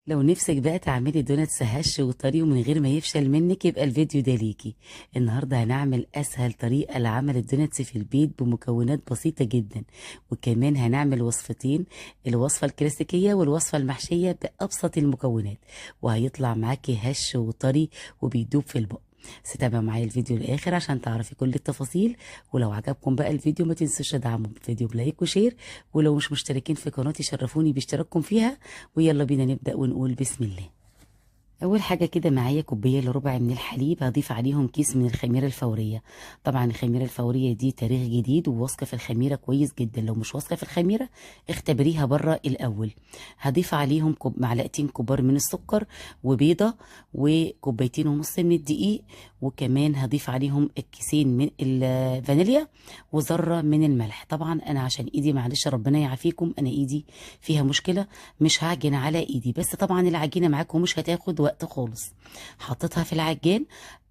لو نفسك بقى تعملي دوناتس هش وطري ومن غير ما يفشل منك يبقى الفيديو ده ليكي. النهارده هنعمل اسهل طريقه لعمل الدوناتس في البيت بمكونات بسيطه جدا، وكمان هنعمل وصفتين، الوصفه الكلاسيكيه والوصفه المحشيه بابسط المكونات، وهيطلع معاكي هش وطري وبيدوب في البق. بس تابعوا معايا الفيديو للاخر عشان تعرفي كل التفاصيل. ولو عجبكم بقى الفيديو ما تنسوش تدعموا الفيديو بلايك وشير، ولو مش مشتركين في قناتي شرفوني باشتراككم فيها. ويلا بينا نبدأ ونقول بسم الله. اول حاجه كده معايا كوبايه الا ربع من الحليب، هضيف عليهم كيس من الخميره الفوريه. طبعا الخميره الفوريه دي تاريخ جديد وواثقه في الخميره كويس جدا، لو مش واثقه في الخميره اختبريها بره الاول. هضيف عليهم معلقتين كبار من السكر وبيضه وكوبايتين ونص من الدقيق، وكمان هضيف عليهم الكيسين من الفانيليا وذره من الملح. طبعا انا عشان ايدي معلش ربنا يعافيكم انا ايدي فيها مشكله، مش هعجن على ايدي، بس طبعا العجينه معاكم مش هتاخد وقت خالص. حطيتها في العجان،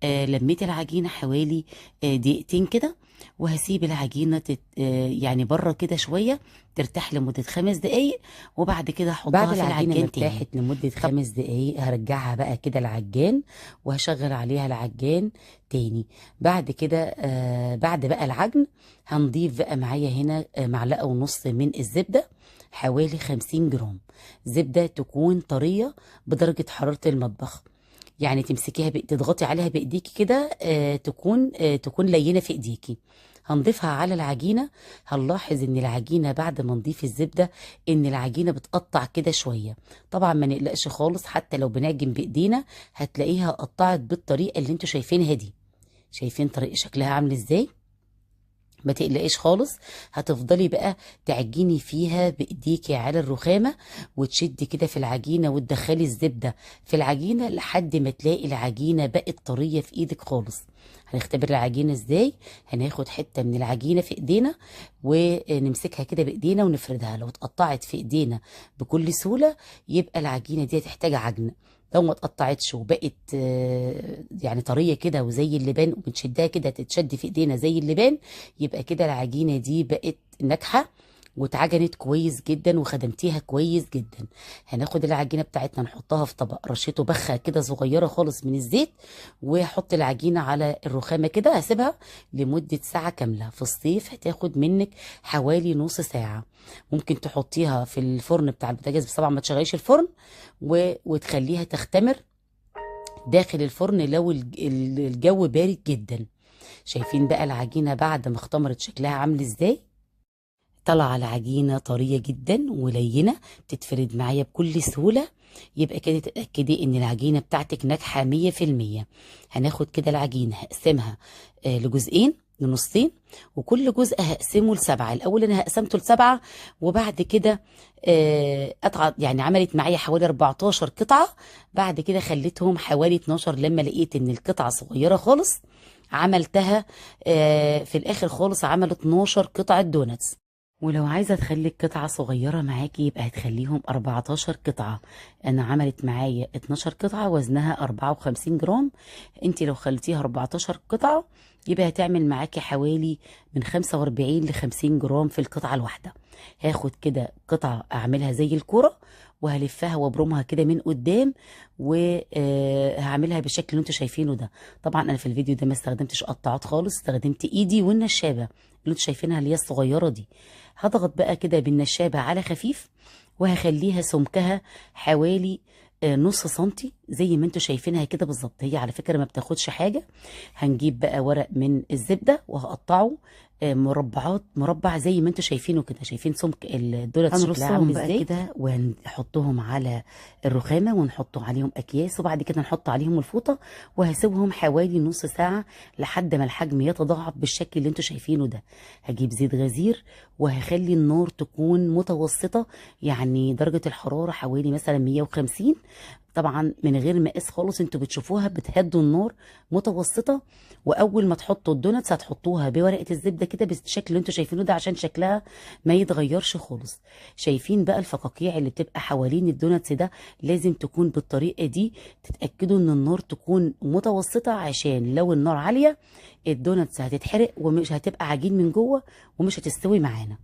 لميت العجينه حوالي دقيقتين كده، وهسيب العجينه يعني بره كده شويه ترتاح لمده 5 دقايق، وبعد كده احطها بعد في العجينة ما العجان تاني. ارتاحت لمدة 5 دقايق هرجعها بقى كده العجان، وهشغل عليها العجان تاني. بعد كده بعد بقى العجن هنضيف بقى معايا هنا معلقة ونص من الزبدة، حوالي 50 جرام زبدة تكون طرية بدرجة حرارة المطبخ. يعني تمسكيها تضغطي عليها بايديكي كده، تكون لينة في ايديكي. هنضيفها على العجينة. هنلاحظ ان العجينة بعد ما نضيف الزبدة ان العجينة بتقطع كده شوية. طبعا ما نقلقش خالص، حتى لو بنعجن بايدينا هتلاقيها قطعت بالطريقة اللي انتوا شايفينها دي. شايفين طريقة شكلها عامل ازاي؟ ما تقلقيش خالص، هتفضلي بقى تعجني فيها بايديكي على الرخامه، وتشدي كده في العجينه وتدخلي الزبده في العجينه لحد ما تلاقي العجينه بقت طريه في ايدك خالص. هنختبر العجينه ازاي. هناخد حته من العجينه في ايدينا ونمسكها كده بايدينا ونفردها. لو اتقطعت في ايدينا بكل سهوله يبقى العجينه دي تحتاج عجن. لو ما اتقطعتش وبقت يعني طريه كده وزي اللبان، وبنشدها كده تتشد في ايدينا زي اللبان، يبقى كده العجينه دي بقت ناجحه واتعجنت كويس جدا وخدمتيها كويس جدا. هناخد العجينه بتاعتنا نحطها في طبق رشته بخه كده صغيره خالص من الزيت، واحط العجينه على الرخامه كده. هسيبها لمده ساعه كامله. في الصيف هتاخد منك حوالي نص ساعه. ممكن تحطيها في الفرن بتاع البوتاجاز، بس طبعا ما تشغليش الفرن، وتخليها تختمر داخل الفرن لو الجو بارد جدا. شايفين بقى العجينة بعد ما اختمرت شكلها عامل ازاي؟ طالعة العجينة طرية جدا ولينة، تتفرد معايا بكل سهولة. يبقى كده تتأكدي ان العجينة بتاعتك ناجحة 100%. هناخد كده العجينة هقسمها لجزئين، لنصين، وكل جزء هقسمه ل7. الاول انا هقسمته ل7، وبعد كده قطعة يعني عملت معايا حوالي 14 قطعة. بعد كده خليتهم حوالي 12 لما لقيت ان القطعة صغيرة خالص. عملتها في الاخر خالص عملت 12 قطعة دوناتس. ولو عايزة تخلي القطعة صغيرة معاكي يبقى هتخليهم 14 قطعة. أنا عملت معايا 12 قطعة وزنها 54 جرام. انت لو خليتيها 14 قطعة يبقى هتعمل معاكي حوالي من 45 ل 50 جرام في القطعة الواحدة. هاخد كده قطعة أعملها زي الكرة، وهلفها وابرمها كده من قدام، وهعملها بالشكل اللي انتوا شايفينه ده. طبعا انا في الفيديو ده ما استخدمتش قطعات خالص، استخدمت ايدي والنشابه اللي انتوا شايفينها اللي هي الصغيره دي. هضغط بقى كده بالنشابة على خفيف، وهخليها سمكها حوالي نص سنتي زي ما انتوا شايفينها كده بالظبط. هي على فكرة ما بتاخدش حاجة. هنجيب بقى ورق من الزبدة وهقطعه مربعات، مربع زي ما انتوا شايفينه كده. شايفين سمك الدولت شكلها عامل بقى ازاي كده ونحطهم على الرخامة ونحط عليهم اكياس، وبعد كده نحط عليهم الفوطة، وهسيبهم حوالي نص ساعة لحد ما الحجم يتضاعف بالشكل اللي انتوا شايفينه ده. هجيب زيت غزير وهخلي النار تكون متوسطة، يعني درجة الحرارة حوالي مثلا 150. طبعا من غير مقاس خالص، انتوا بتشوفوها بتهدوا النار متوسطة. واول ما تحطوا الدوناتس هتحطوها بورقة الزبدة كده بالشكل اللي انتوا شايفينه ده عشان شكلها ما يتغيرش خالص. شايفين بقى الفقاقيع اللي بتبقى حوالين الدوناتس ده لازم تكون بالطريقة دي. تتأكدوا ان النار تكون متوسطة عشان لو النار عالية الدوناتس هتتحرق ومش هتبقى عجين من جوه ومش هتستوي معانا.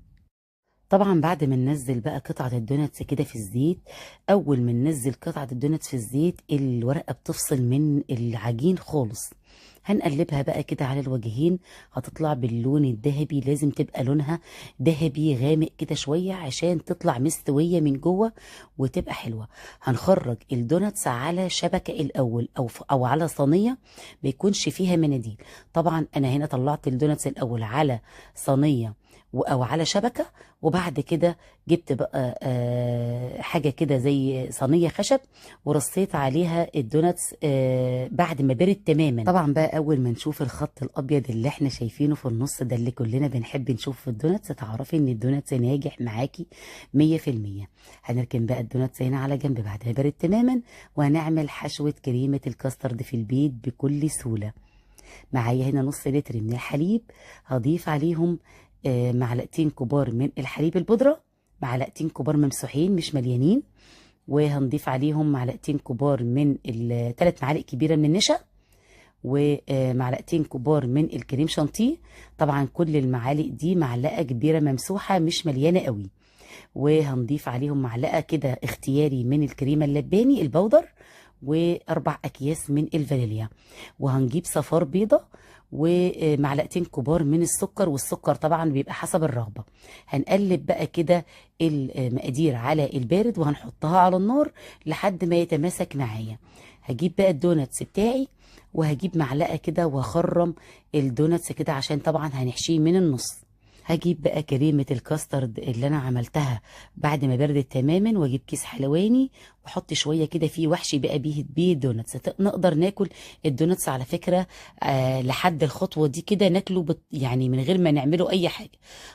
طبعا بعد ما ننزل بقى قطعة الدوناتس كده في الزيت، اول ما ننزل قطعة الدوناتس في الزيت الورقة بتفصل من العجين خالص. هنقلبها بقى كده على الوجهين، هتطلع باللون الذهبي، لازم تبقى لونها ذهبي غامق كده شوية عشان تطلع مستوية من جوه وتبقى حلوة. هنخرج الدوناتس على شبكة الأول أو على صينية ما يكونش فيها مناديل. طبعا أنا هنا طلعت الدوناتس الأول على صينية او على شبكه، وبعد كده جبت بقى حاجه كده زي صينيه خشب ورصيت عليها الدوناتس بعد ما برد تماما. طبعا بقى اول ما نشوف الخط الابيض اللي احنا شايفينه في النص ده اللي كلنا بنحب نشوفه في الدوناتس، تعرفي ان الدوناتس ناجح معاكي 100%. هنركن بقى الدوناتس هنا على جنب بعد ما برد تماما، وهنعمل حشوه كريمه الكاسترد في البيت بكل سهوله. معايا هنا نص لتر من الحليب، هضيف عليهم معلقتين كبار من الحليب البودرة، معلقتين كبار ممسوحين مش مليانين، وهنضيف عليهم معلقتين كبار من 3 معالق كبيرة من النشا، ومعلقتين كبار من الكريم شانتيه. طبعا كل المعالق دي معلقة كبيرة ممسوحة مش مليانة قوي. وهنضيف عليهم معلقة كده اختياري من الكريمة اللباني البودر، و4 أكياس من الفانيليا، وهنجيب صفار بيضة ومعلقتين كبار من السكر، والسكر طبعا بيبقى حسب الرغبة. هنقلب بقى كده المقادير على البارد وهنحطها على النار لحد ما يتماسك معايا. هجيب بقى الدوناتس بتاعي وهجيب معلقة كده وهخرم الدوناتس كده عشان طبعا هنحشيه من النص. هجيب بقى كريمة الكاسترد اللي انا عملتها بعد ما بردت تماما، واجيب كيس حلواني واحط شويه كده فيه وحشي بقى بيه الدوناتس. نقدر ناكل الدوناتس على فكره لحد الخطوه دي كده ناكله يعني من غير ما نعمله اي حاجه.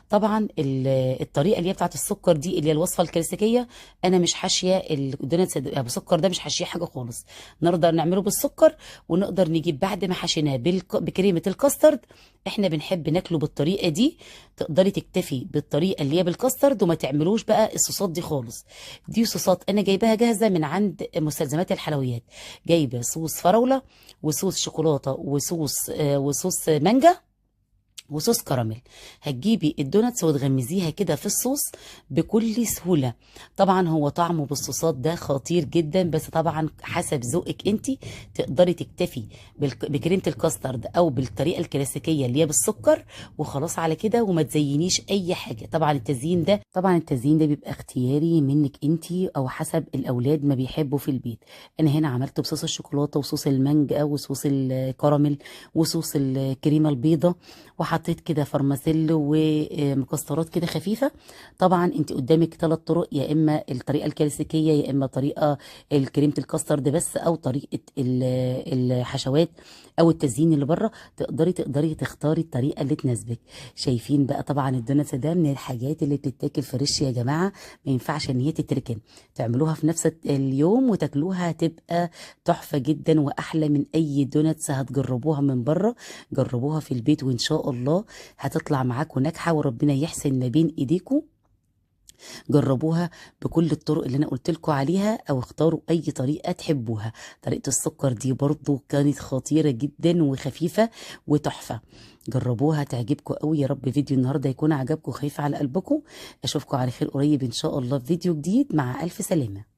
طبعا الطريقه اللي هي بتاعت السكر دي اللي هي الوصفه الكلاسيكيه، انا مش حاشيه الدوناتس ابو سكر ده، مش حاشيه حاجه خالص. نقدر نعمله بالسكر، ونقدر نجيب بعد ما حشيناه بكريمه الكاسترد. احنا بنحب ناكله بالطريقه دي. تقدري تكتفي بالطريقه اللي هي بالكاسترد وما تعملوش بقى الصوصات دي خالص. دي صوصات انا جايباها جاهزه من عند مستلزمات الحلويات، جايبه صوص فراوله وصوص شوكولاته وصوص مانجا وصوص كراميل. هتجيبي الدوناتس وتغمزيها كده في الصوص بكل سهوله. طبعا هو طعمه بالصوصات ده خطير جدا، بس طبعا حسب ذوقك انت. تقدري تكتفي بكريمه الكاسترد او بالطريقه الكلاسيكيه اللي هي بالسكر وخلاص على كده، وما تزينيش اي حاجه. طبعا التزيين ده بيبقى اختياري منك انت او حسب الاولاد ما بيحبوا في البيت. انا هنا عملته بصوص الشوكولاته وصوص المانجا وصوص الكراميل وصوص الكريمه البيضه، وحطيت كده فرماسيل ومكسرات كده خفيفه. طبعا انت قدامك 3 طرق، يا اما الطريقه الكلاسيكيه، يا اما طريقه الكريمه الكاسترد بس، او طريقه الحشوات او التزيين اللي بره. تقدري تختاري الطريقه اللي تناسبك. شايفين بقى طبعا الدوناتس ده من الحاجات اللي بتتاكل فريش يا جماعه، ما ينفعش ان هي تتركن. تعملوها في نفس اليوم وتاكلوها، تبقى تحفه جدا واحلى من اي دوناتس هتجربوها من بره. جربوها في البيت وان شاء الله هتطلع معاكم ناجحه، وربنا يحسن ما بين ايديكم. جربوها بكل الطرق اللي انا قلت لكم عليها، او اختاروا اي طريقه تحبوها. طريقه السكر دي برضو كانت خطيره جدا وخفيفه وتحفه. جربوها تعجبكم قوي. يا رب فيديو النهارده يكون عجبكم، خفيف على قلبكم. اشوفكم على خير قريب ان شاء الله في فيديو جديد. مع الف سلامه.